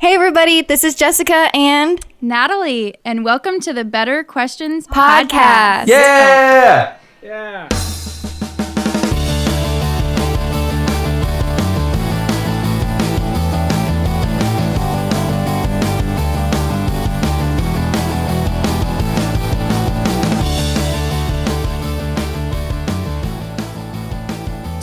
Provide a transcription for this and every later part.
Hey everybody, this is Jessica and Natalie, and welcome to the Better Questions Podcast. Yeah! Yeah.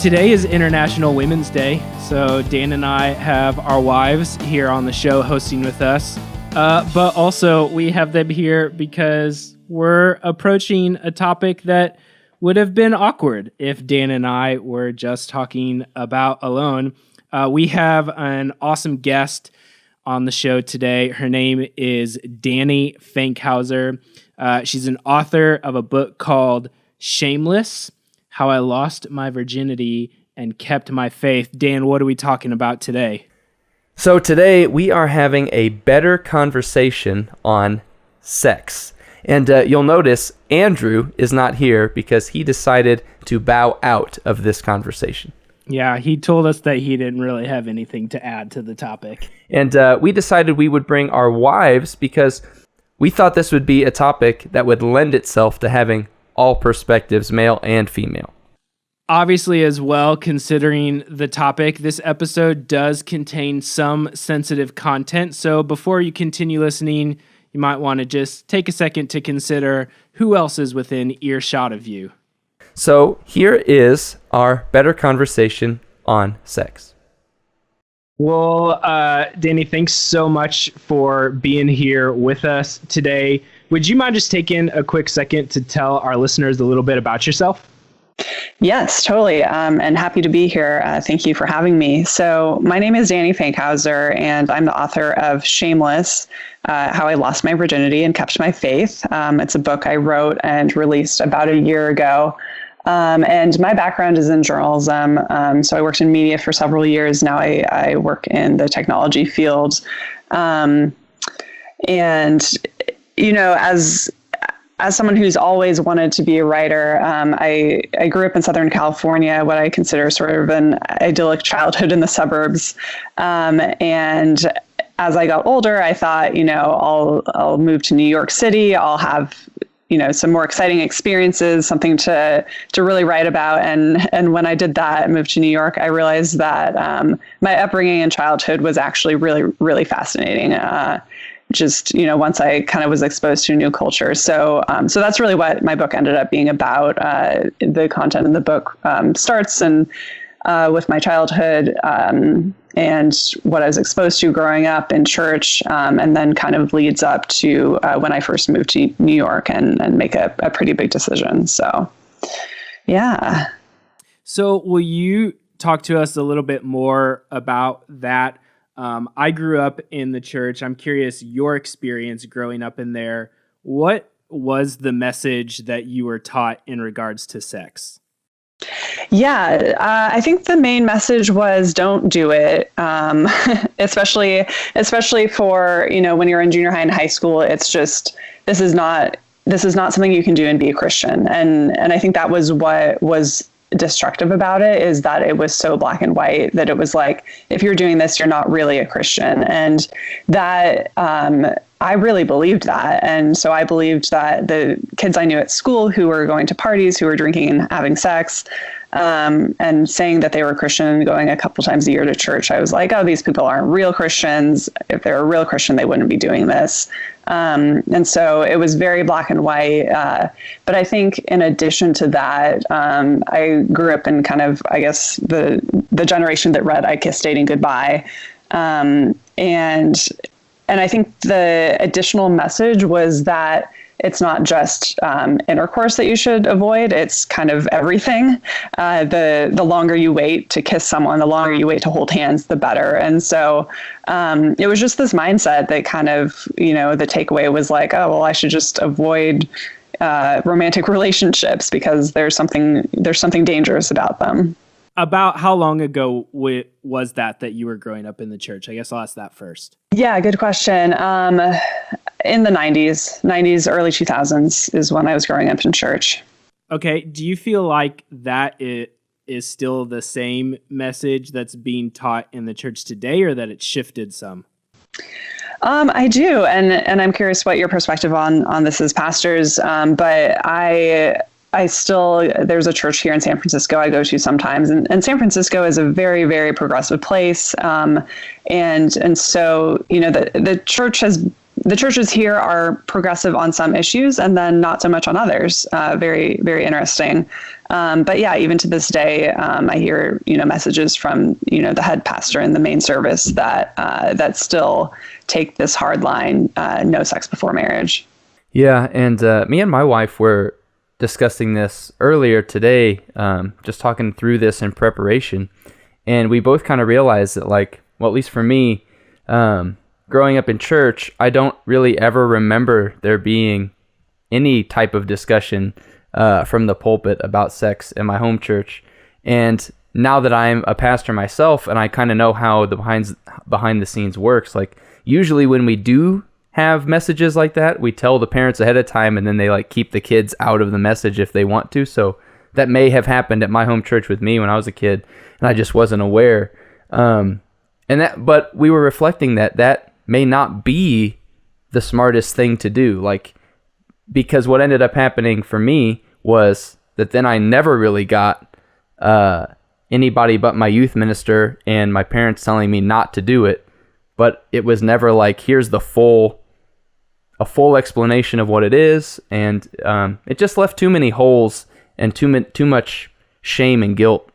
Today is International Women's Day, so Dan and I have our wives here on the show hosting with us. But also, we have them here because we're approaching a topic that would have been awkward if Dan and I were just talking about alone. We have an awesome guest on the show today. Her name is Dani Fankhauser. She's an author of a book called Shameless: How I Lost My Virginity and Kept My Faith. Dan, what are we talking about today? So today we are having a better conversation on sex. And you'll notice Andrew is not here because he decided to bow out of this conversation. Yeah, he told us that he didn't really have anything to add to the topic. And we decided we would bring our wives because we thought this would be a topic that would lend itself to having all perspectives, male and female. Obviously, as well, considering the topic, this episode does contain some sensitive content. So before you continue listening, you might want to just take a second to consider who else is within earshot of you. So here is our better conversation on sex. Well, Dani, thanks so much for being here with us today. Would you mind just taking a quick second to tell our listeners a little bit about yourself? Yes, totally. And happy to be here. Thank you for having me. So my name is Dani Fankhauser, and I'm the author of Shameless: How I Lost My Virginity and Kept My Faith. It's a book I wrote and released about a year ago. And my background is in journalism. So I worked in media for several years. Now I work in the technology field. And, you know, as someone who's always wanted to be a writer, I grew up in Southern California, what I consider sort of an idyllic childhood in the suburbs. And as I got older, I thought, you know, I'll move to New York City. I'll have, you know, some more exciting experiences, something to really write about. And when I did that, I moved to New York, I realized that my upbringing and childhood was actually really, really fascinating. Just, you know, once I kind of was exposed to a new culture. So that's really what my book ended up being about. The content in the book starts with my childhood and what I was exposed to growing up in church, and then kind of leads up to when I first moved to New York and make a pretty big decision. So, yeah. So will you talk to us a little bit more about that? I grew up in the church. I'm curious your experience growing up in there. What was the message that you were taught in regards to sex? Yeah, I think the main message was don't do it, especially for, you know, when you're in junior high and high school. It's just this is not something you can do and be a Christian. And I think that was what was destructive about it, is that it was so black and white, that it was like, if you're doing this, you're not really a Christian. And that I really believed that. And so I believed that the kids I knew at school who were going to parties, who were drinking and having sex, and saying that they were Christian and going a couple times a year to church, I was like, oh, these people aren't real Christians. If they're a real Christian, they wouldn't be doing this. And so it was very black and white. But I think in addition to that, I grew up in kind of, I guess, the generation that read I Kissed Dating Goodbye. And I think the additional message was that it's not just intercourse that you should avoid. It's kind of everything. The longer you wait to kiss someone, the longer you wait to hold hands, the better. And so it was just this mindset that kind of, you know, the takeaway was like, oh, well, I should just avoid romantic relationships because there's something dangerous about them. About how long ago was that you were growing up in the church? I guess I'll ask that first. Yeah, good question. In the 90s, early 2000s is when I was growing up in church. Okay. Do you feel like that is still the same message that's being taught in the church today, or that it shifted some? I do, and I'm curious what your perspective on this is, pastors. But I still, there's a church here in San Francisco I go to sometimes, and San Francisco is a very, very progressive place. And so, the churches here are progressive on some issues and then not so much on others. Very, very interesting. But yeah, even to this day, I hear, messages from, the head pastor in the main service that still take this hard line, no sex before marriage. Yeah, and me and my wife were discussing this earlier today, just talking through this in preparation, and we both kind of realized that, like, well, at least for me, growing up in church, I don't really ever remember there being any type of discussion from the pulpit about sex in my home church. And now that I'm a pastor myself and I kind of know how the behind the scenes works, like usually when we do have messages like that, we tell the parents ahead of time and then they like keep the kids out of the message if they want to. So that may have happened at my home church with me when I was a kid and I just wasn't aware. But we were reflecting that may not be the smartest thing to do. Like, because what ended up happening for me was that then I never really got anybody but my youth minister and my parents telling me not to do it. But it was never like, here's a full explanation of what it is. And it just left too many holes and too much shame and guilt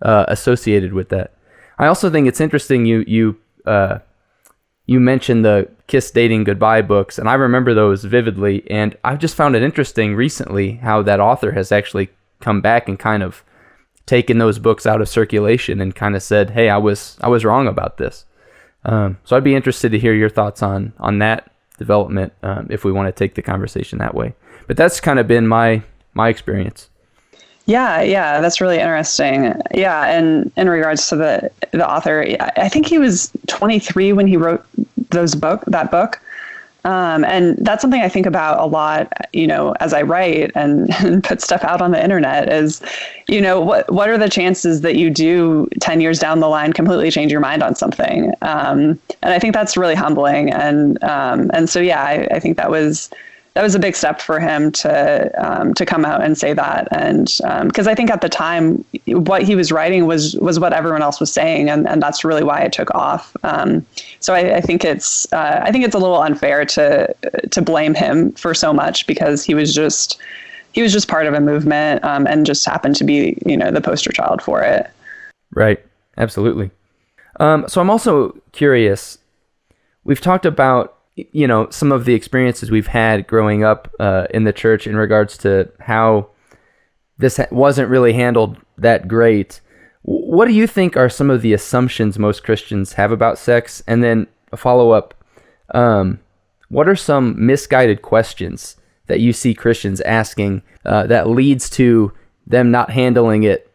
associated with that. I also think it's interesting you mentioned the Kiss Dating Goodbye books, and I remember those vividly, and I've just found it interesting recently how that author has actually come back and kind of taken those books out of circulation and kind of said, hey, I was wrong about this. So I'd be interested to hear your thoughts on that development, if we want to take the conversation that way. But that's kind of been my experience. Yeah, that's really interesting. Yeah, and in regards to the author, I think he was 23 when he wrote that book. And that's something I think about a lot, as I write and put stuff out on the internet is, what are the chances that you do 10 years down the line completely change your mind on something? And I think that's really humbling. And so, yeah, I think that was a big step for him to come out and say that. And because I think at the time what he was writing was what everyone else was saying, and that's really why it took off. So I think it's a little unfair to blame him for so much, because he was just part of a movement, and just happened to be the poster child for it. Right. Absolutely. So I'm also curious. We've talked about some of the experiences we've had growing up in the church in regards to how this wasn't really handled that great. What do you think are some of the assumptions most Christians have about sex? And then a follow-up, what are some misguided questions that you see Christians asking that leads to them not handling it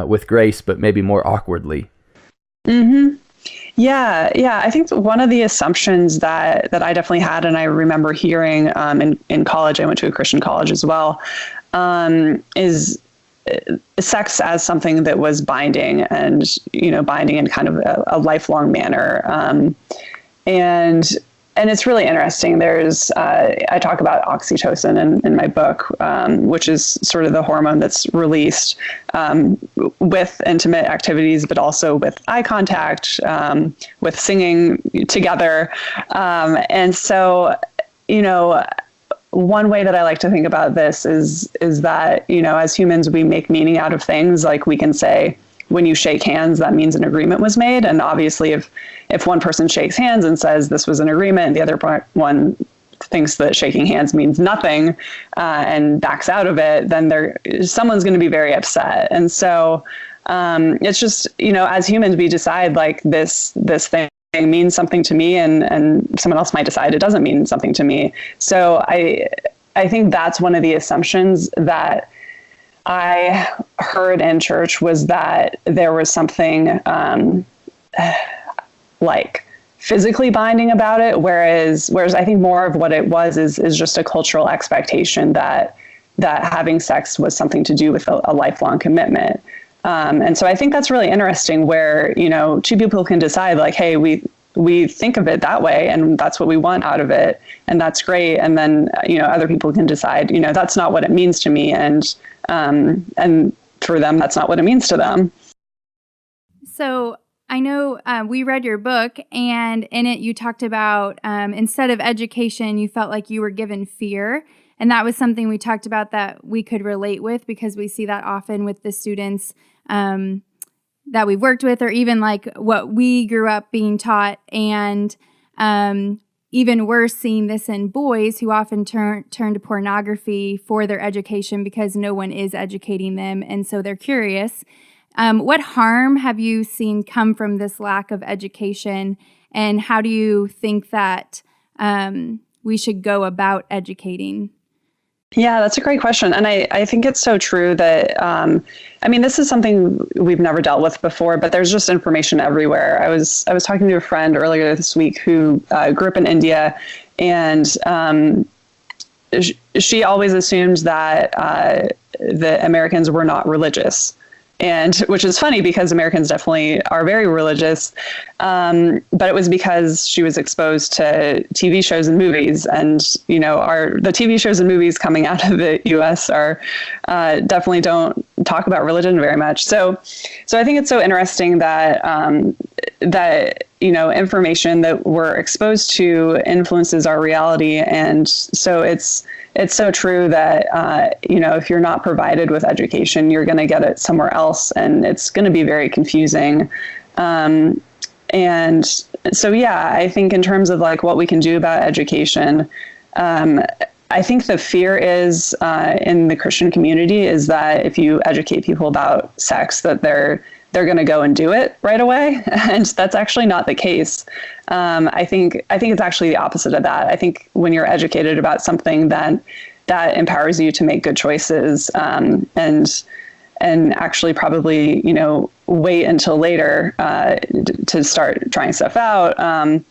with grace, but maybe more awkwardly? Mm-hmm. Yeah. I think one of the assumptions that I definitely had, and I remember hearing in college, I went to a Christian college as well, is sex as something that was binding and in kind of a lifelong manner. And it's really interesting. There's, I talk about oxytocin in my book, which is sort of the hormone that's released with intimate activities, but also with eye contact, with singing together. And so, one way that I like to think about this is that, as humans, we make meaning out of things. Like, we can say, when you shake hands, that means an agreement was made. And obviously, if one person shakes hands and says this was an agreement, and the other one thinks that shaking hands means nothing and backs out of it, then someone's going to be very upset. And so it's just, as humans, we decide like this thing means something to me, and someone else might decide it doesn't mean something to me. So I think that's one of the assumptions that I heard in church, was that there was something like physically binding about it, whereas I think more of what it was is just a cultural expectation that having sex was something to do with a lifelong commitment. And so I think that's really interesting, where two people can decide like, hey, we we think of it that way, and that's what we want out of it, and that's great. And then other people can decide, that's not what it means to me, and for them, that's not what it means to them. So I know we read your book, and in it you talked about instead of education, you felt like you were given fear. And that was something we talked about that we could relate with, because we see that often with the students that we've worked with, or even like what we grew up being taught. And even worse, seeing this in boys who often turn to pornography for their education because no one is educating them. And so they're curious. What harm have you seen come from this lack of education? And how do you think that we should go about educating? Yeah, that's a great question. And I think it's so true that, this is something we've never dealt with before, but there's just information everywhere. I was talking to a friend earlier this week who grew up in India, and she always assumed that the Americans were not religious. And which is funny because Americans definitely are very religious. But it was because she was exposed to TV shows and movies. And, the TV shows and movies coming out of the US are definitely don't talk about religion very much. So I think it's so interesting that information that we're exposed to influences our reality. And so it's so true that, if you're not provided with education, you're going to get it somewhere else, and it's going to be very confusing. And so, I think in terms of like what we can do about education, I think the fear is in the Christian community is that if you educate people about sex, that they're going to go and do it right away. And that's actually not the case. I think it's actually the opposite of that. I think when you're educated about something, then that empowers you to make good choices, and actually probably, wait until later to start trying stuff out.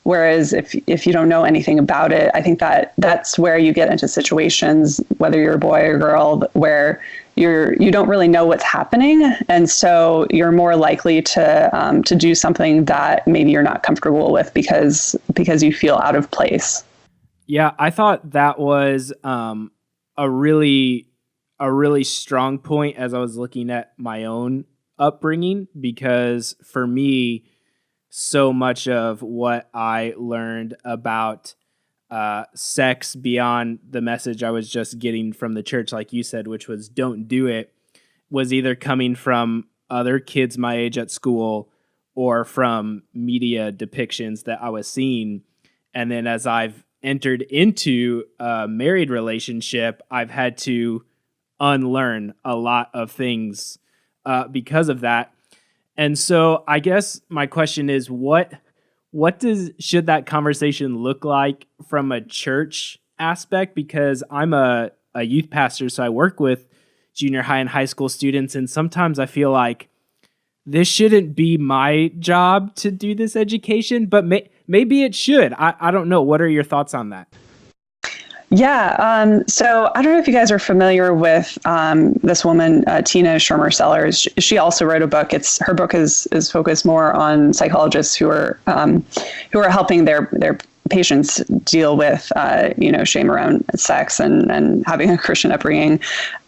Whereas if you don't know anything about it, I think that's where you get into situations, whether you're a boy or girl, where you don't really know what's happening, and so you're more likely to do something that maybe you're not comfortable with because you feel out of place. Yeah, I thought that was a really strong point as I was looking at my own upbringing, because for me, so much of what I learned about sex beyond the message I was just getting from the church, like you said, which was don't do it, was either coming from other kids my age at school or from media depictions that I was seeing. And then as I've entered into a married relationship, I've had to unlearn a lot of things because of that. And so I guess my question is, what should that conversation look like from a church aspect? Because I'm a youth pastor, so I work with junior high and high school students, and sometimes I feel like this shouldn't be my job to do this education, but maybe it should. I don't know. What are your thoughts on that? Yeah. So I don't know if you guys are familiar with this woman, Tina Shermer Sellers. She also wrote a book. Her book is focused more on psychologists who are helping their patients deal with shame around sex and having a Christian upbringing.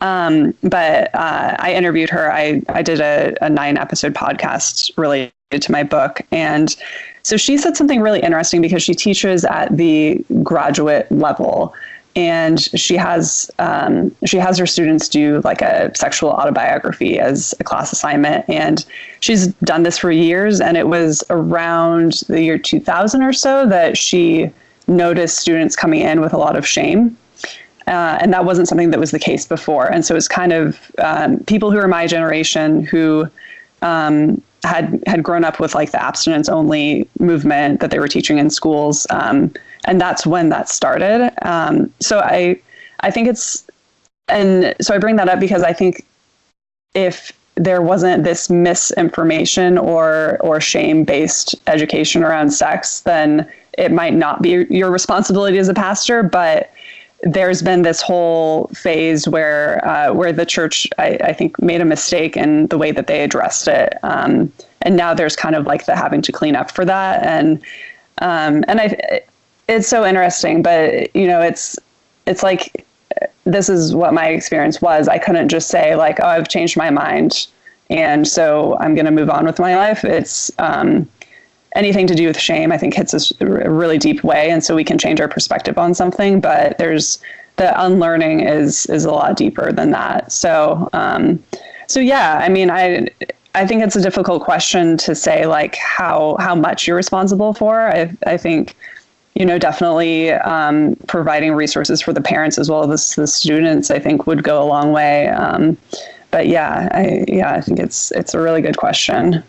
But I interviewed her. I did a 9-episode podcast related to my book, and so she said something really interesting because she teaches at the graduate level. And she has her students do like a sexual autobiography as a class assignment. And she's done this for years. And it was around the year 2000 or so that she noticed students coming in with a lot of shame. And that wasn't something that was the case before. And so it's kind of people who are my generation who had grown up with like the abstinence only movement that they were teaching in schools. And that's when that started. So I think so I bring that up because I think if there wasn't this misinformation or shame-based education around sex, then it might not be your responsibility as a pastor. But there's been this whole phase where the church, I think, made a mistake in the way that they addressed it. And now there's kind of like the having to clean up for that. It's so interesting, but you know, it's like, this is what my experience was. I couldn't just say like, oh, I've changed my mind, and so I'm going to move on with my life. It's anything to do with shame, I think, hits us a really deep way. And so we can change our perspective on something, but the unlearning is a lot deeper than that. So yeah, I mean, I think it's a difficult question to say like how much you're responsible for. I think, you know, definitely providing resources for the parents as well as the students, I think, would go a long way. But yeah, I think it's a really good question.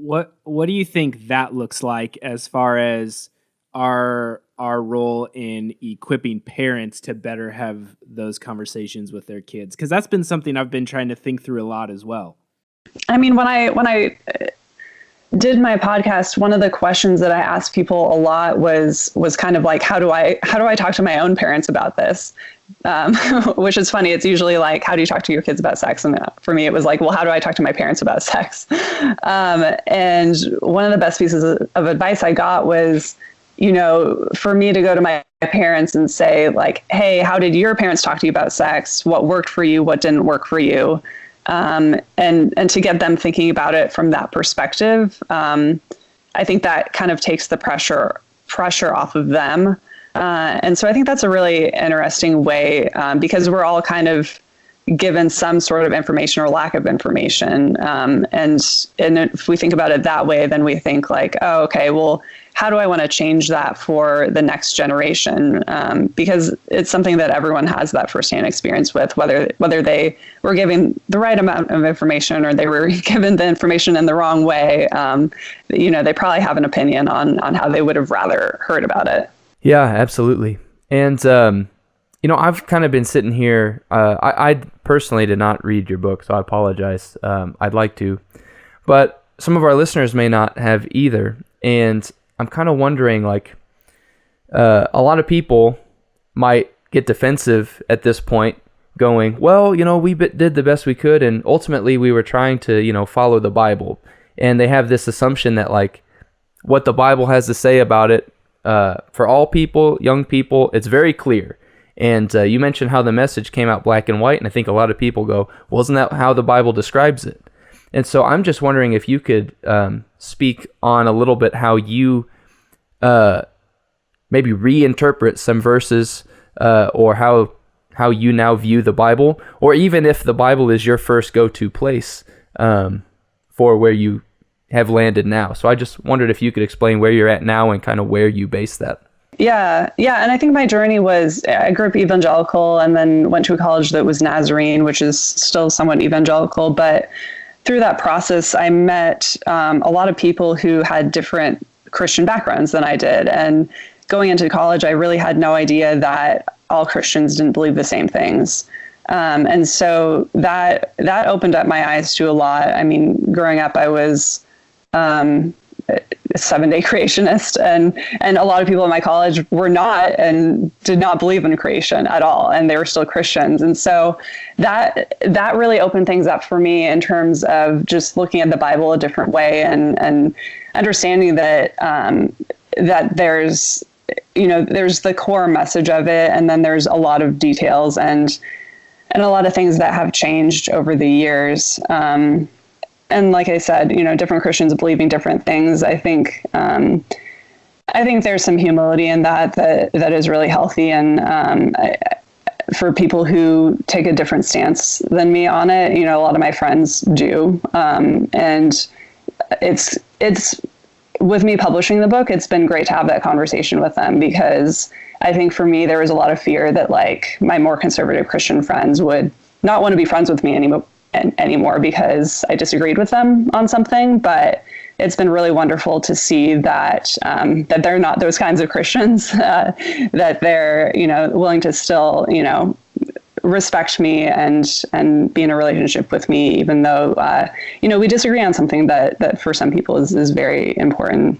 What do you think that looks like as far as our role in equipping parents to better have those conversations with their kids? Because that's been something I've been trying to think through a lot as well. I mean, when I did my podcast, one of the questions that I asked people a lot was kind of like, how do I talk to my own parents about this? Which is funny. It's usually like, how do you talk to your kids about sex? And for me, it was like, well, how do I talk to my parents about sex? And one of the best pieces of advice I got was, you know, for me to go to my parents and say like, hey, how did your parents talk to you about sex? What worked for you? What didn't work for you? And to get them thinking about it from that perspective, I think that kind of takes the pressure off of them. And so I think that's a really interesting way, because we're all kind of given some sort of information or lack of information. And if we think about it that way, then we think like, oh, okay, well, how do I want to change that for the next generation? Because it's something that everyone has that firsthand experience with, whether they were given the right amount of information or they were given the information in the wrong way. You know, they probably have an opinion on how they would have rather heard about it. Yeah, absolutely. And, you know, I've kind of been sitting here. I personally did not read your book, so I apologize. I'd like to. But some of our listeners may not have either. And I'm kind of wondering, like, a lot of people might get defensive at this point, going, well, you know, we did the best we could, and ultimately we were trying to, you know, follow the Bible. And they have this assumption that, like, what the Bible has to say about it, for all people, young people, it's very clear. And you mentioned how the message came out black and white, and I think a lot of people go, well, isn't that how the Bible describes it? And so I'm just wondering if you could speak on a little bit how you maybe reinterpret some verses, or how you now view the Bible, or even if the Bible is your first go-to place for where you have landed now. So I just wondered if you could explain where you're at now and kind of where you base that. Yeah. And I think my journey was, I grew up evangelical and then went to a college that was Nazarene, which is still somewhat evangelical. But through that process, I met a lot of people who had different Christian backgrounds than I did. And going into college, I really had no idea that all Christians didn't believe the same things. And so that opened up my eyes to a lot. I mean, growing up, I was a 7-day creationist, and a lot of people in my college were not and did not believe in creation at all, and they were still Christians. And so that really opened things up for me in terms of just looking at the Bible a different way, and understanding that that there's the core message of it, and then there's a lot of details and a lot of things that have changed over the years. And like I said, you know, different Christians believing different things. I think there's some humility in that is really healthy. And for people who take a different stance than me on it, you know, a lot of my friends do. And it's with me publishing the book, it's been great to have that conversation with them, because I think for me, there was a lot of fear that like my more conservative Christian friends would not want to be friends with me anymore because I disagreed with them on something. But it's been really wonderful to see that that they're not those kinds of Christians, that they're, you know, willing to still, you know, respect me and be in a relationship with me, even though, you know, we disagree on something that for some people is very important.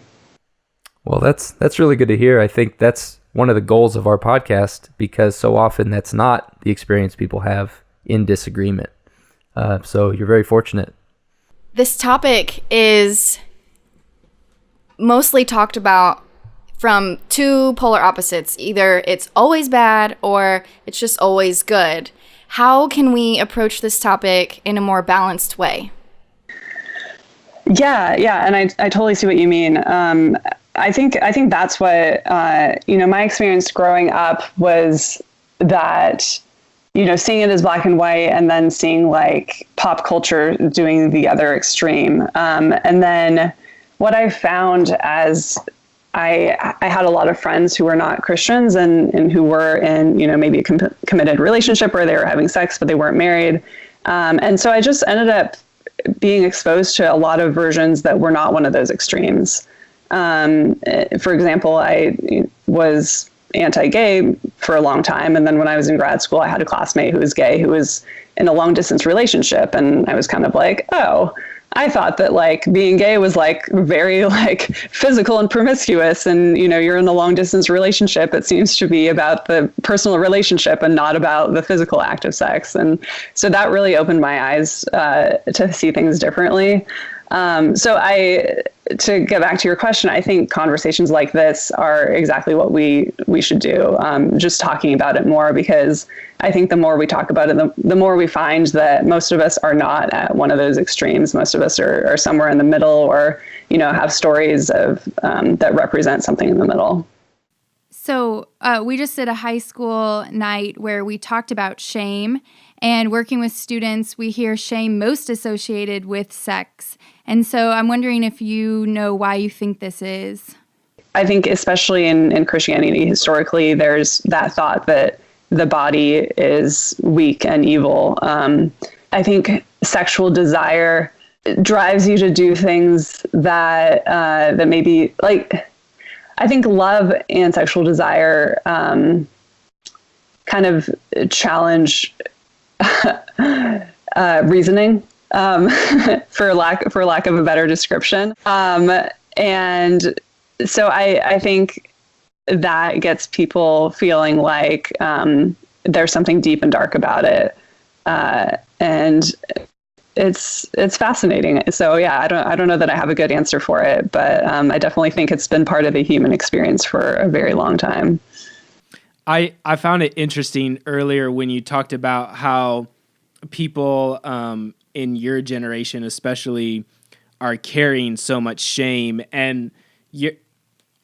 Well, that's really good to hear. I think that's one of the goals of our podcast, because so often that's not the experience people have in disagreement. So you're very fortunate. this topic is mostly talked about from two polar opposites. Either it's always bad or it's just always good. How can we approach this topic in a more balanced way? Yeah, and I totally see what you mean. I think that's what my experience growing up was that, seeing it as black and white, and then seeing like pop culture doing the other extreme. And then what I found as I had a lot of friends who were not Christians and who were in, maybe a committed relationship where they were having sex, but they weren't married. And so I just ended up being exposed to a lot of versions that were not one of those extremes. For example, I was anti-gay for a long time. And then when I was in grad school, I had a classmate who was gay, who was in a long distance relationship. And I was kind of like, oh, I thought that like being gay was like very like physical and promiscuous. And, you're in a long distance relationship. It seems to be about the personal relationship and not about the physical act of sex. And so that really opened my eyes to see things differently. To get back to your question, I think conversations like this are exactly what we should do. Just talking about it more, because I think the more we talk about it, the more we find that most of us are not at one of those extremes. Most of us are somewhere in the middle, or, have stories of that represent something in the middle. So we just did a high school night where we talked about shame, and working with students, we hear shame most associated with sex. And so I'm wondering if you know why you think this is. I think especially in Christianity, historically, there's that thought that the body is weak and evil. I think sexual desire drives you to do things that maybe, like, I think love and sexual desire kind of challenge reasoning, for lack of a better description. And so I think that gets people feeling like there's something deep and dark about it. And it's fascinating. So yeah, I don't know that I have a good answer for it, but I definitely think it's been part of the human experience for a very long time. I found it interesting earlier when you talked about how people in your generation especially are carrying so much shame, and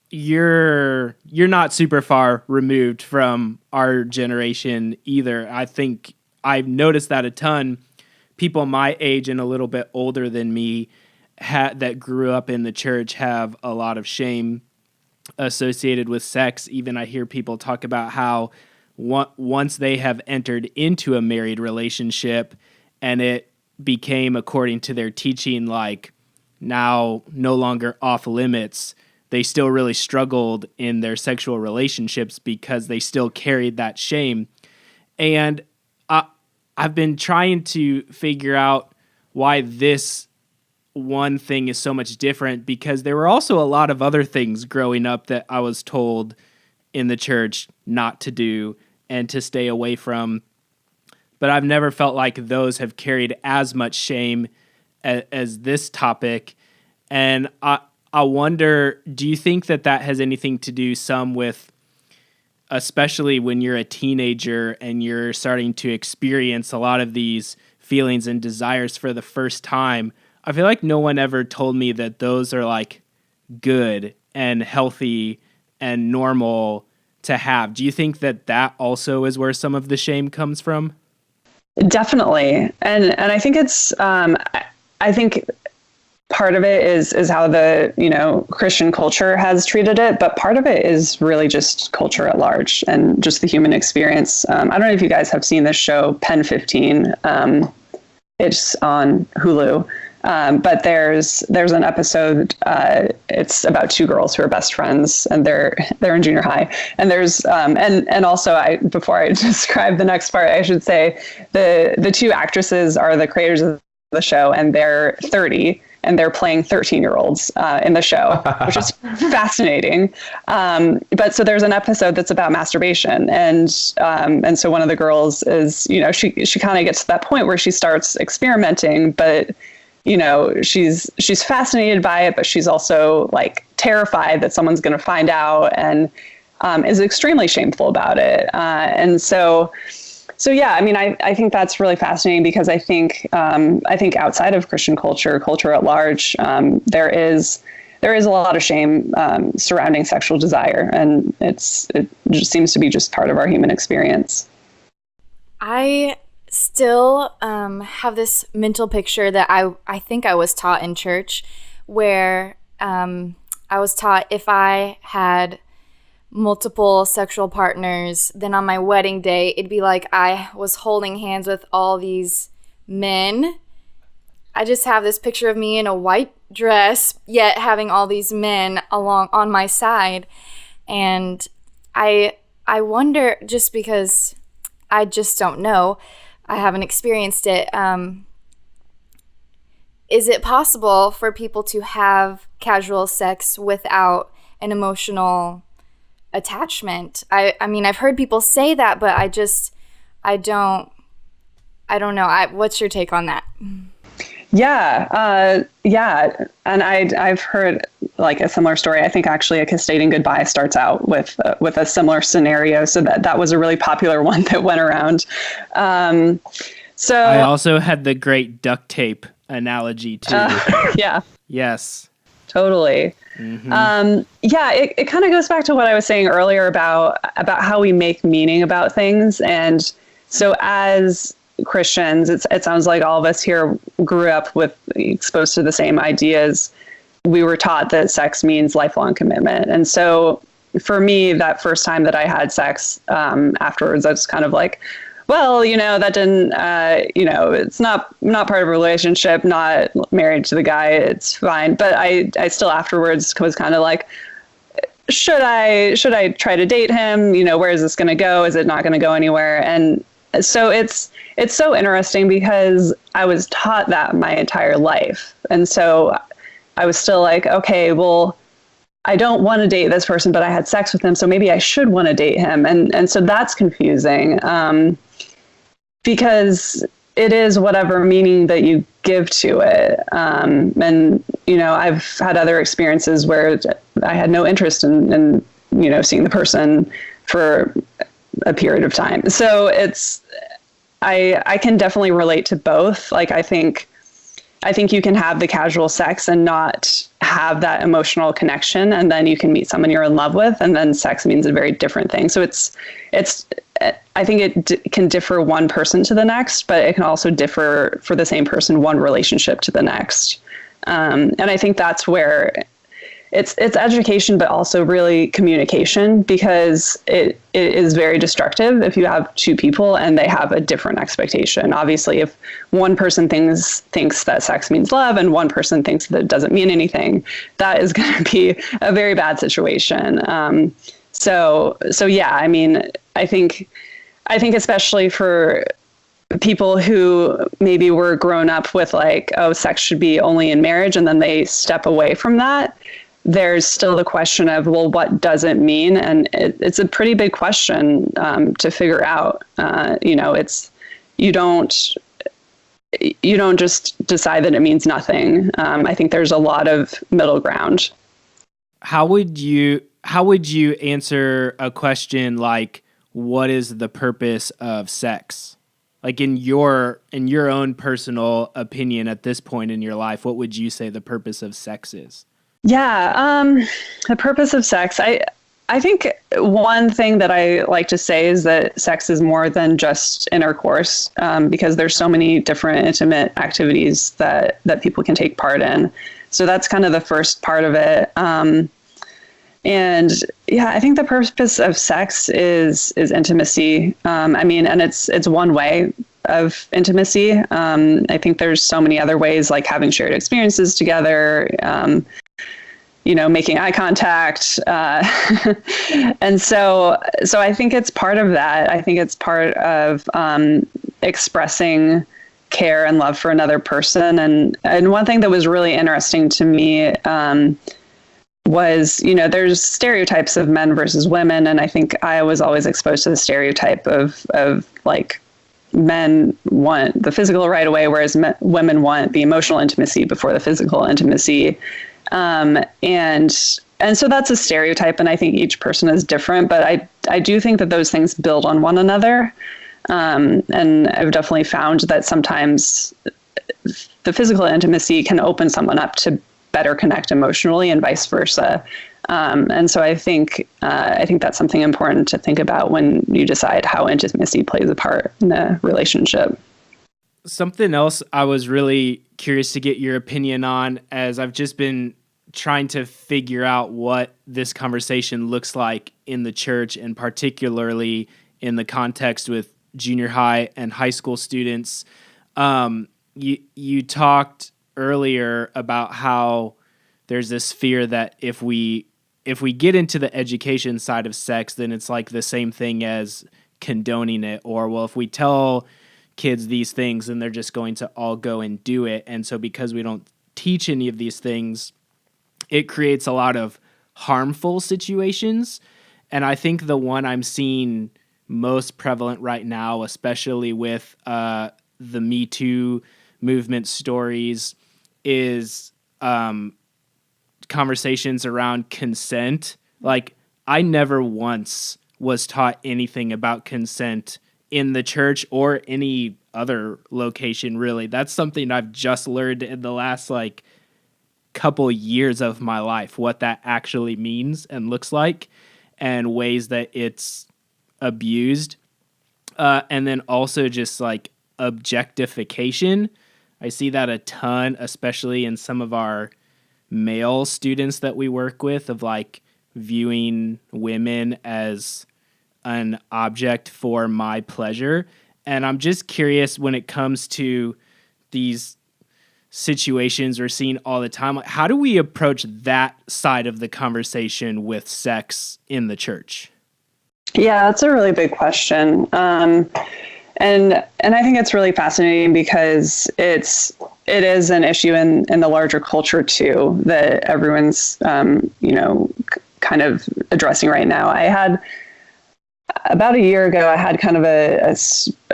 you're not super far removed from our generation either. I think I've noticed that a ton. People my age and a little bit older than me that grew up in the church have a lot of shame associated with sex. Even I hear people talk about how once they have entered into a married relationship and it became, according to their teaching, like now no longer off limits, they still really struggled in their sexual relationships because they still carried that shame. And I've been trying to figure out why this one thing is so much different, because there were also a lot of other things growing up that I was told in the church not to do and to stay away from. But I've never felt like those have carried as much shame as this topic. And I wonder, do you think that has anything to do some with, especially when you're a teenager and you're starting to experience a lot of these feelings and desires for the first time? I feel like no one ever told me that those are like good and healthy and normal to have. Do you think that also is where some of the shame comes from? Definitely. And I think it's, I think part of it is how the, Christian culture has treated it, but part of it is really just culture at large and just the human experience. I don't know if you guys have seen this show, Pen 15. It's on Hulu. But there's an episode, it's about two girls who are best friends, and they're in junior high. And there's, and also before I describe the next part, I should say the two actresses are the creators of the show, and they're 30 and they're playing 13-year-olds in the show, which is fascinating. But so there's an episode that's about masturbation, and so one of the girls is, she kind of gets to that point where she starts experimenting, but she's fascinated by it, but she's also like terrified that someone's going to find out, and is extremely shameful about it. And so yeah, I mean, I think that's really fascinating, because I think outside of Christian culture at large, there is a lot of shame surrounding sexual desire, and it just seems to be just part of our human experience. I still have this mental picture that I think I was taught in church, where I was taught if I had multiple sexual partners, then on my wedding day, it'd be like I was holding hands with all these men. I just have this picture of me in a white dress, yet having all these men along on my side. And I wonder, just because I just don't know, I haven't experienced it, is it possible for people to have casual sex without an emotional attachment? I mean, I've heard people say that, but I don't know. What's your take on that? Yeah. And I've heard like a similar story. I think actually A Kiss Dating Goodbye starts out with a similar scenario. So that was a really popular one that went around. So I also had the great duct tape analogy too. Yeah. Yes. Totally. Mm-hmm. It kind of goes back to what I was saying earlier about how we make meaning about things. And so as Christians, it sounds like all of us here grew up exposed to the same ideas. We were taught that sex means lifelong commitment. And so for me, that first time that I had sex, afterwards, I was kind of like, well, that didn't, it's not part of a relationship, not married to the guy, it's fine. But I still afterwards was kind of like, should I try to date him? Where is this going to go? Is it not going to go anywhere? And so it's so interesting, because I was taught that my entire life. And so I was still like, okay, well, I don't want to date this person, but I had sex with him, so maybe I should want to date him. And so that's confusing, because it is whatever meaning that you give to it. And, I've had other experiences where I had no interest in seeing the person for a period of time. So I can definitely relate to both. Like, I think you can have the casual sex and not have that emotional connection, and then you can meet someone you're in love with, and then sex means a very different thing. So I think it can differ one person to the next, but it can also differ for the same person, one relationship to the next. And I think that's where it's education, but also really communication, because it is very destructive if you have two people and they have a different expectation. Obviously, if one person thinks that sex means love and one person thinks that it doesn't mean anything, that is going to be a very bad situation. So yeah, I mean, I think especially for people who maybe were grown up with like, oh, sex should be only in marriage, and then they step away from that, there's still the question of, well, what does it mean? And it's a pretty big question to figure out. You don't just decide that it means nothing. I think there's a lot of middle ground. How would you answer a question like, what is the purpose of sex? Like in your own personal opinion at this point in your life, what would you say the purpose of sex is? Yeah, the purpose of sex. I think one thing that I like to say is that sex is more than just intercourse, because there's so many different intimate activities that people can take part in. So that's kind of the first part of it. And yeah, I think the purpose of sex is intimacy. And it's one way of intimacy. I think there's so many other ways, like having shared experiences together, making eye contact. And so I think it's part of that. I think it's part of expressing care and love for another person. And one thing that was really interesting to me was, there's stereotypes of men versus women. And I think I was always exposed to the stereotype of like men want the physical right away, whereas women want the emotional intimacy before the physical intimacy. And so that's a stereotype, and I think each person is different, but I do think that those things build on one another. And I've definitely found that sometimes the physical intimacy can open someone up to better connect emotionally and vice versa. And so I think that's something important to think about when you decide how intimacy plays a part in a relationship. Something else I was really curious to get your opinion on, as I've just been trying to figure out what this conversation looks like in the church, and particularly in the context with junior high and high school students. You talked earlier about how there's this fear that if we get into the education side of sex, then it's like the same thing as condoning it, or, well, if we tell kids these things, then they're just going to all go and do it. And so because we don't teach any of these things, it creates a lot of harmful situations. And I think the one I'm seeing most prevalent right now, especially with the Me Too movement stories, is conversations around consent. Like, I never once was taught anything about consent in the church or any other location, really. That's something I've just learned in the last couple years of my life, what that actually means and looks like, and ways that it's abused. And then also just objectification. I see that a ton, especially in some of our male students that we work with, of viewing women as an object for my pleasure. And I'm just curious, when it comes to these situations we're seeing all the time, how do we approach that side of the conversation with sex in the church? Yeah, that's a really big question. And I think it's really fascinating because it is an issue in the larger culture too, that everyone's kind of addressing right now. I had about a year ago, I had kind of a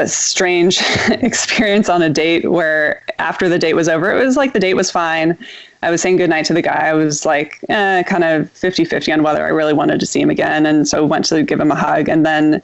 strange experience on a date where after the date was over, it was the date was fine. I was saying goodnight to the guy. I was kind of 50-50 on whether I really wanted to see him again. And so went to give him a hug. And then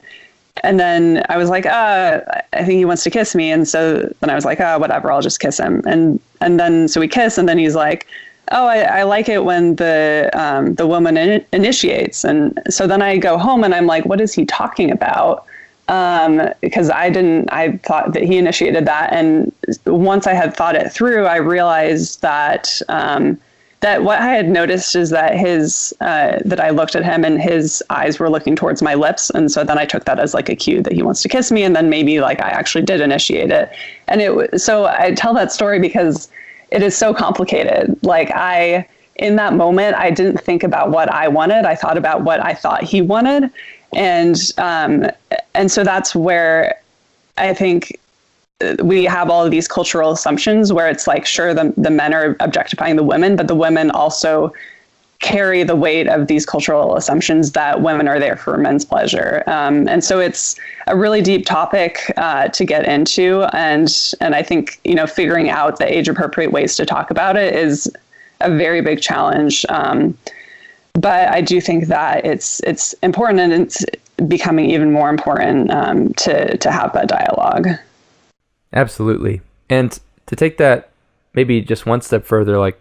I was I think he wants to kiss me. And so then I was whatever, I'll just kiss him. And then, so we kiss, and then he's like, oh, I like it when the woman initiates. And so then I go home and I'm like, what is he talking about? Because I thought that he initiated that. And once I had thought it through, I realized that what I had noticed is that that I looked at him and his eyes were looking towards my lips. And so then I took that as a cue that he wants to kiss me. And then maybe I actually did initiate it. And so I tell that story because it is so complicated. In that moment, I didn't think about what I wanted. I thought about what I thought he wanted. And so that's where I think we have all of these cultural assumptions where it's sure, the men are objectifying the women, but the women also carry the weight of these cultural assumptions that women are there for men's pleasure. And so it's a really deep topic to get into. And I think, figuring out the age appropriate ways to talk about it is a very big challenge. But I do think that it's important, and it's becoming even more important to have that dialogue. Absolutely. And to take that maybe just one step further,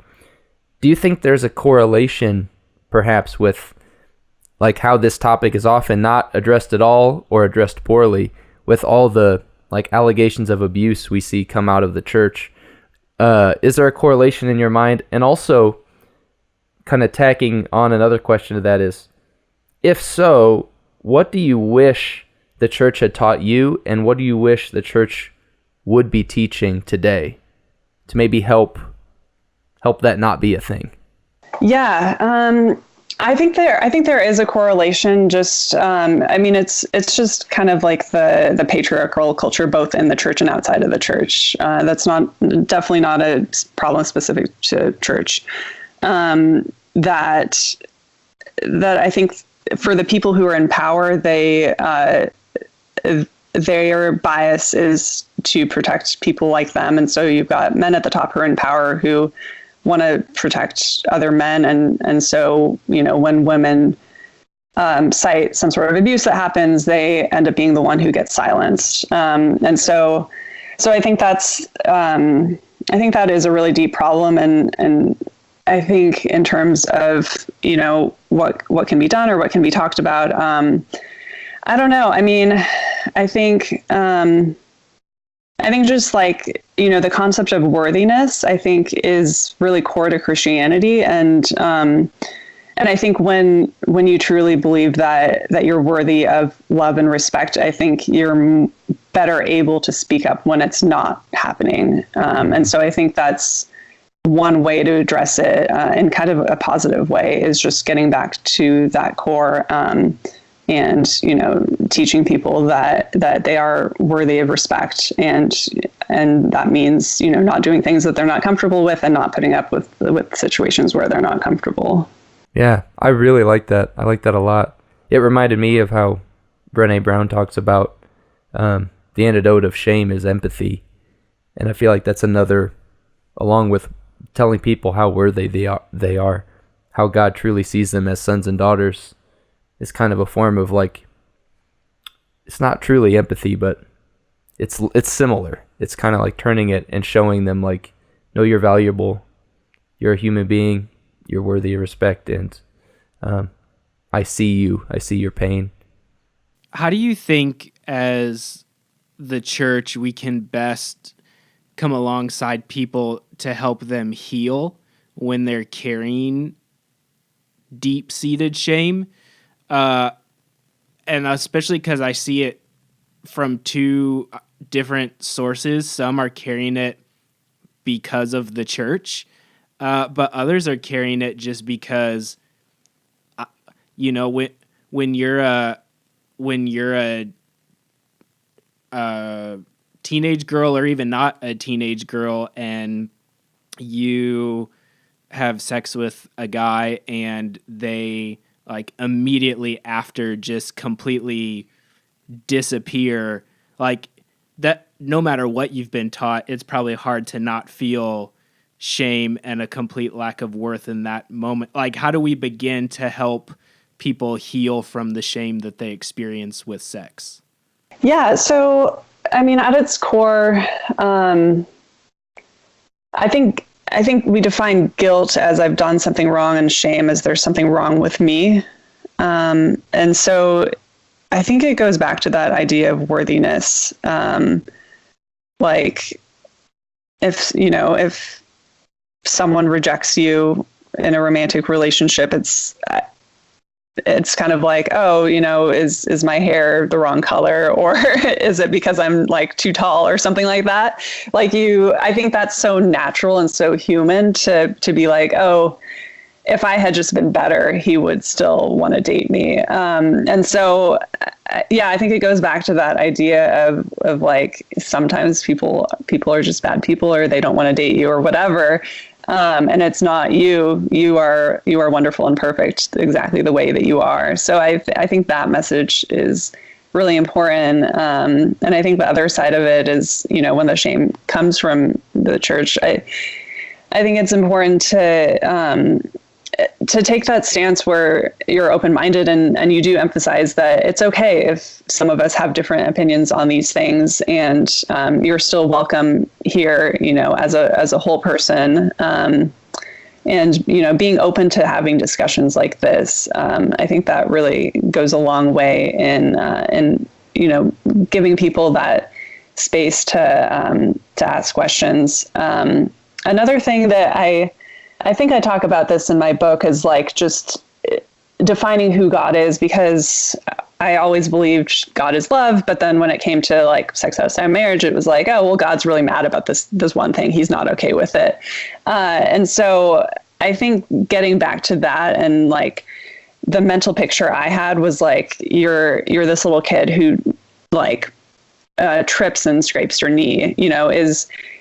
do you think there's a correlation perhaps with how this topic is often not addressed at all or addressed poorly, with all the allegations of abuse we see come out of the church? Is there a correlation in your mind? And also, kind of tacking on another question to that is, if so, what do you wish the church had taught you, and what do you wish the church would be teaching today to maybe help that not be a thing? Yeah, I think there is a correlation. Just, it's just kind of the patriarchal culture, both in the church and outside of the church. That's definitely not a problem specific to church. That I think for the people who are in power, they their bias is to protect people like them. And so you've got men at the top who are in power who want to protect other men. And so, when women cite some sort of abuse that happens, they end up being the one who gets silenced. And so I think that is a really deep problem. And I think in terms of, what can be done or what can be talked about, I don't know. I mean, I think just like, the concept of worthiness, I think is really core to Christianity. And I think when you truly believe that you're worthy of love and respect, I think you're better able to speak up when it's not happening. And so I think that's one way to address it in kind of a positive way, is just getting back to that core, and teaching people that they are worthy of respect, and that means not doing things that they're not comfortable with, and not putting up with situations where they're not comfortable. Yeah, I really like that. I like that a lot. It reminded me of how Brené Brown talks about the antidote of shame is empathy, and I feel like that's another, along with telling people how worthy they are, how God truly sees them as sons and daughters, is kind of a form of, like, it's not truly empathy, but it's similar. It's kind of like turning it and showing them, like, no, you're valuable, you're a human being, you're worthy of respect, and I see you, I see your pain. How do you think, as the church, we can best come alongside people to help them heal when they're carrying deep-seated shame? And especially because I see it from two different sources. Some are carrying it because of the church, but others are carrying it just because, when you're a teenage girl, or even not a teenage girl, and you have sex with a guy and they, like, immediately after just completely disappear, like, that, no matter what you've been taught, it's probably hard to not feel shame and a complete lack of worth in that moment. Like, how do we begin to help people heal from the shame that they experience with sex? Yeah. So, I mean, at its core, I think we define guilt as I've done something wrong, and shame as there's something wrong with me. And so I think it goes back to that idea of worthiness. Like, if someone rejects you in a romantic relationship, it's kind of like, oh, is my hair the wrong color, or is it because I'm, like, too tall or something like that? Like, I think that's so natural and so human to be like, oh, if I had just been better, he would still want to date me. And so, yeah, I think it goes back to that idea of like, sometimes people are just bad people, or they don't want to date you, or whatever. And it's not you. You are wonderful and perfect exactly the way that you are. So I think that message is really important. And I think the other side of it is, when the shame comes from the church, I think it's important to take that stance where you're open-minded and you do emphasize that it's okay if some of us have different opinions on these things, and you're still welcome here, as a whole person. And, being open to having discussions like this, I think that really goes a long way in giving people that space to ask questions. Another thing that I think I talk about this in my book is, like, just defining who God is, because I always believed God is love. But then when it came to, like, sex outside of marriage, it was like, oh, well, God's really mad about this one thing. He's not okay with it. And so I think getting back to that, and, like, the mental picture I had was, like, you're this little kid who, like, trips and scrapes your knee?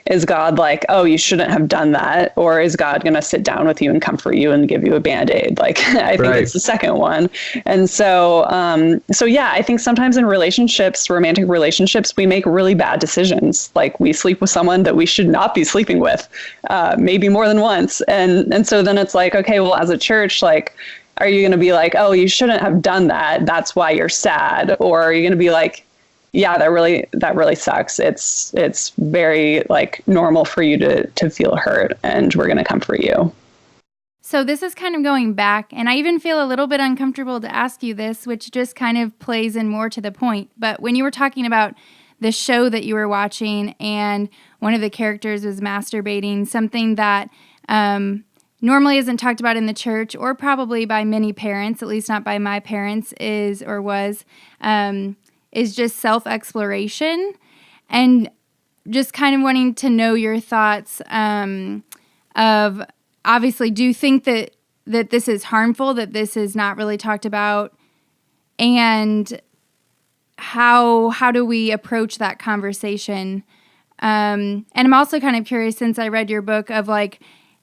Is God like, oh, you shouldn't have done that? Or is God going to sit down with you and comfort you and give you a Band-Aid? Like, I think it's the second one. And so yeah, I think sometimes in relationships, romantic relationships, we make really bad decisions. Like, we sleep with someone that we should not be sleeping with, maybe more than once. And so then it's like, okay, well, as a church, like, are you going to be like, oh, you shouldn't have done that, that's why you're sad? Or are you going to be like, yeah, that really sucks. It's very like normal for you to feel hurt, and we're going to comfort you. So this is kind of going back, and I even feel a little bit uncomfortable to ask you this, which just kind of plays in more to the point. But when you were talking about the show that you were watching and one of the characters was masturbating, something that normally isn't talked about in the church, or probably by many parents, at least not by my parents, is just self-exploration, and just kind of wanting to know your thoughts of, obviously, do you think that this is harmful, that this is not really talked about, and how do we approach that conversation? And I'm also kind of curious, since I read your book, of like,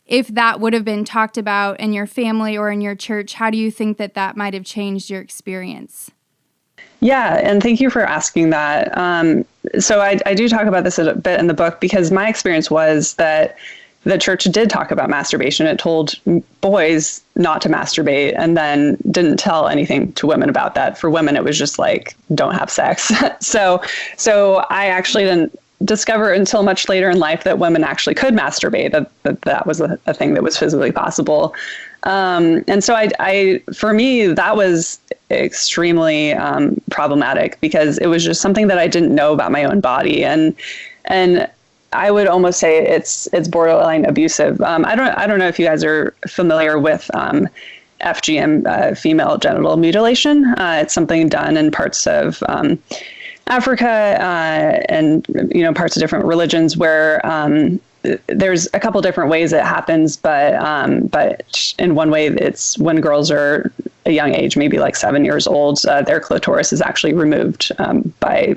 if that would have been talked about in your family or in your church, how do you think that might have changed your experience? Yeah, and thank you for asking that. So I do talk about this a bit in the book, because my experience was that the church did talk about masturbation. It told boys not to masturbate, and then didn't tell anything to women about that. For women, it was just like, don't have sex. So I actually didn't discover until much later in life that women actually could masturbate, that was a thing that was physically possible. And so for me, that was extremely problematic, because it was just something that I didn't know about my own body. And I would almost say it's borderline abusive. I don't know if you guys are familiar with FGM, female genital mutilation. It's something done in parts of Africa and parts of different religions, where there's a couple different ways it happens, but in one way, it's when girls are a young age, maybe like 7 years old, their clitoris is actually removed by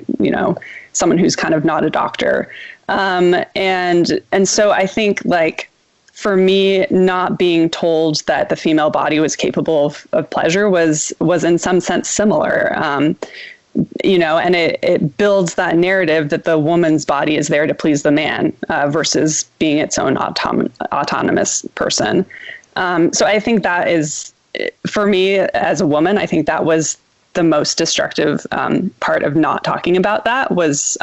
someone who's kind of not a doctor, and so I think, like, for me, not being told that the female body was capable of pleasure was in some sense similar. And it builds that narrative that the woman's body is there to please the man, versus being its own autonomous person. So I think that is, for me as a woman, I think that was the most destructive part of not talking about that, was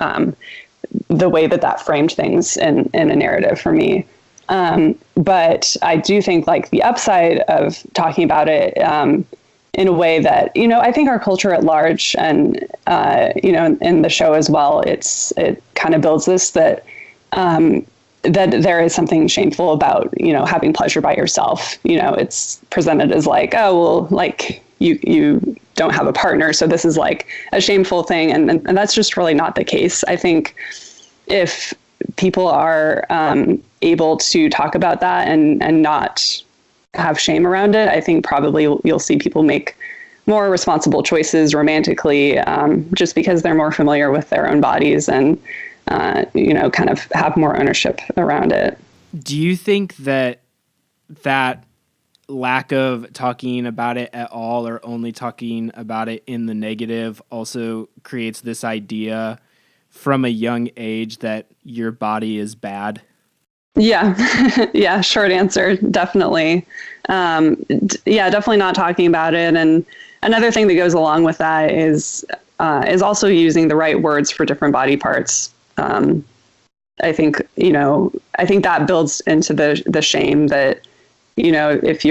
the way that framed things in a narrative for me. But I do think, like, the upside of talking about it in a way that, I think our culture at large, and, in the show as well, it kind of builds this, that there is something shameful about, having pleasure by yourself. It's presented as like, oh, well, like, you don't have a partner, so this is like a shameful thing. And that's just really not the case. I think if people are able to talk about that and not have shame around it, I think probably you'll see people make more responsible choices romantically, just because they're more familiar with their own bodies and, kind of have more ownership around it. Do you think that lack of talking about it at all, or only talking about it in the negative, also creates this idea from a young age that your body is bad? Yeah. Yeah. Short answer. Definitely. Definitely not talking about it. And another thing that goes along with that is also using the right words for different body parts. I think that builds into the shame that, if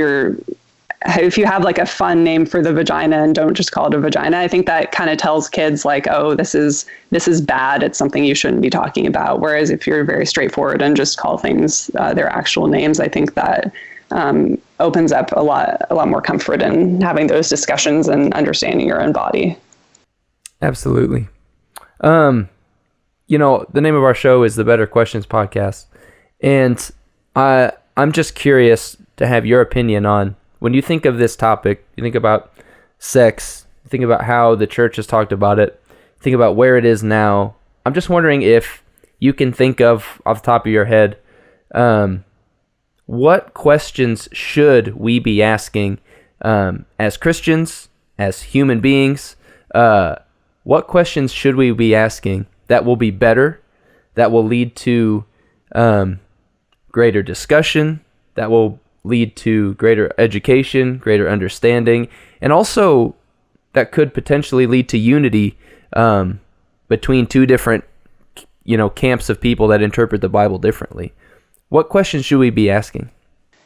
you have like a fun name for the vagina and don't just call it a vagina, I think that kind of tells kids like, oh, this is bad. It's something you shouldn't be talking about. Whereas if you're very straightforward and just call things their actual names, I think that opens up a lot more comfort in having those discussions and understanding your own body. Absolutely. The name of our show is the Better Questions Podcast. And I'm just curious to have your opinion on, when you think of this topic, you think about sex, you think about how the church has talked about it, think about where it is now. I'm just wondering if you can think of, off the top of your head, what questions should we be asking as Christians, as human beings? What questions should we be asking that will be better, that will lead to greater discussion, that will lead to greater education, greater understanding, and also that could potentially lead to unity between two different, camps of people that interpret the Bible differently? What questions should we be asking?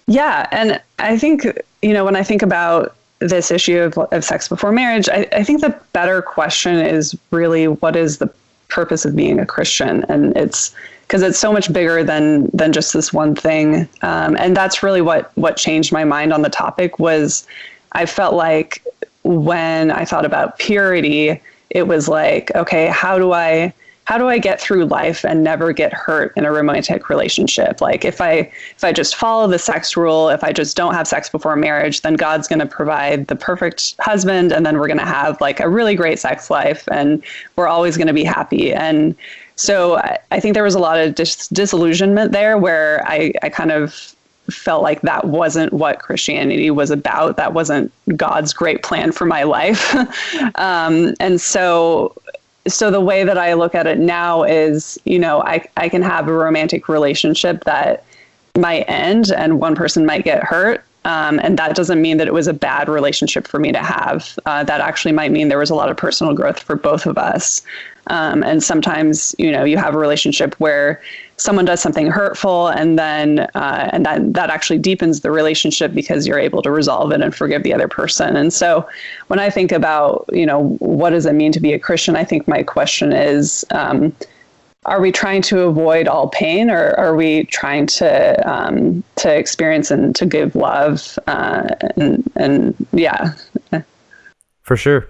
Yeah, and I think, when I think about this issue of sex before marriage, I think the better question is really, what is the purpose of being a Christian? And it's because it's so much bigger than just this one thing. And that's really what changed my mind on the topic. Was I felt like when I thought about purity, it was like, okay, how do I get through life and never get hurt in a romantic relationship? Like if I just follow the sex rule, if I just don't have sex before marriage, then God's going to provide the perfect husband, and then we're going to have like a really great sex life, and we're always going to be happy. And so I think there was a lot of disillusionment there, where I kind of felt like that wasn't what Christianity was about. That wasn't God's great plan for my life. And so the way that I look at it now is, I can have a romantic relationship that might end and one person might get hurt. And that doesn't mean that it was a bad relationship for me to have. That actually might mean there was a lot of personal growth for both of us. And sometimes, you have a relationship where someone does something hurtful, and then that actually deepens the relationship because you're able to resolve it and forgive the other person. And so when I think about, what does it mean to be a Christian, I think my question is, are we trying to avoid all pain, or are we trying to experience and to give love? And yeah. For sure.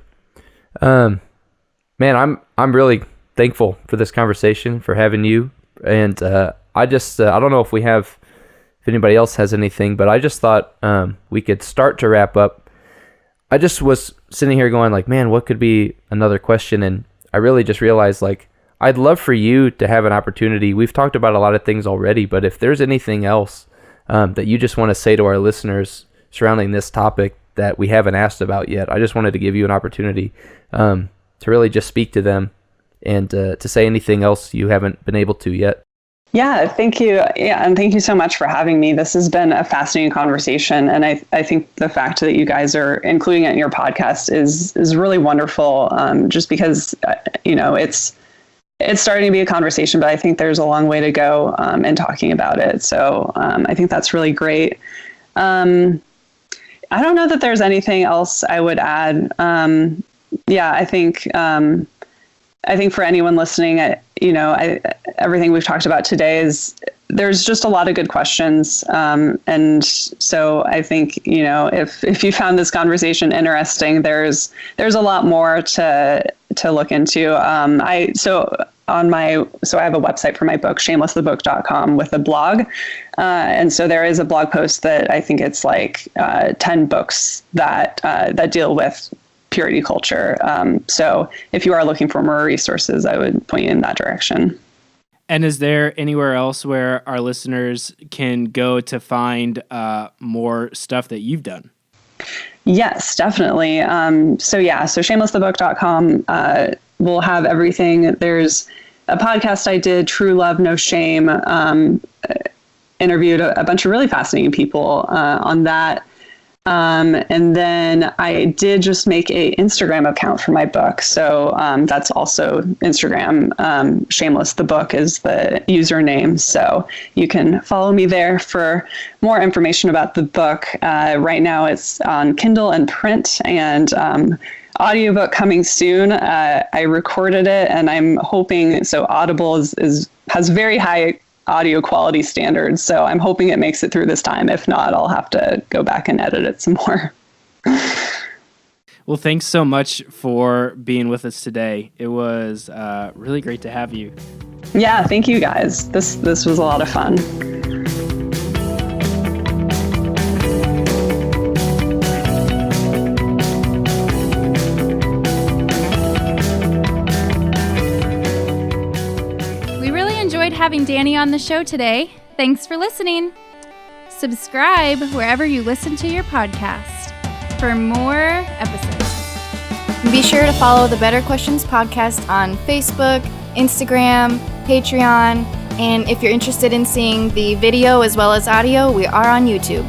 Man, I'm really thankful for this conversation, for having you. And I don't know if anybody else has anything, but I just thought we could start to wrap up. I just was sitting here going like, man, what could be another question? And I really just realized, like, I'd love for you to have an opportunity. We've talked about a lot of things already, but if there's anything else that you just want to say to our listeners surrounding this topic that we haven't asked about yet, I just wanted to give you an opportunity to really just speak to them and to say anything else you haven't been able to yet. Yeah, thank you. Yeah, and thank you so much for having me. This has been a fascinating conversation. And I think the fact that you guys are including it in your podcast is really wonderful, just because, it's starting to be a conversation, but I think there's a long way to go in talking about it. So I think that's really great. I don't know that there's anything else I would add. Yeah, I think for anyone listening, everything we've talked about today there's just a lot of good questions. And so I think, if you found this conversation interesting, there's a lot more to look into. I have a website for my book, shamelessthebook.com, with a blog. And so there is a blog post that I think it's like 10 books that deal with purity culture. So if you are looking for more resources, I would point you in that direction. And is there anywhere else where our listeners can go to find more stuff that you've done? Yes, definitely. So shamelessthebook.com will have everything. There's a podcast I did, True Love, No Shame, interviewed a bunch of really fascinating people on that. And then I did just make a Instagram account for my book. So that's also Instagram. Shameless the Book is the username. So you can follow me there for more information about the book. Right now it's on Kindle and print, and audiobook coming soon. I recorded it, and I'm hoping, so Audible has very high audio quality standards. So I'm hoping it makes it through this time. If not, I'll have to go back and edit it some more. Well, thanks so much for being with us today. It was really great to have you. Yeah, thank you guys. This was a lot of fun. having Dani on the show today. Thanks for listening. Subscribe wherever you listen to your podcast for more episodes. Be sure to follow the Better Questions podcast on Facebook, Instagram, Patreon, and if you're interested in seeing the video as well as audio, we are on YouTube.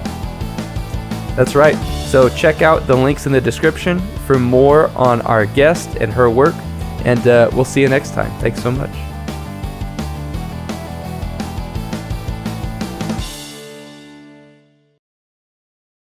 That's right. So check out the links in the description for more on our guest and her work, and we'll see you next time. Thanks so much.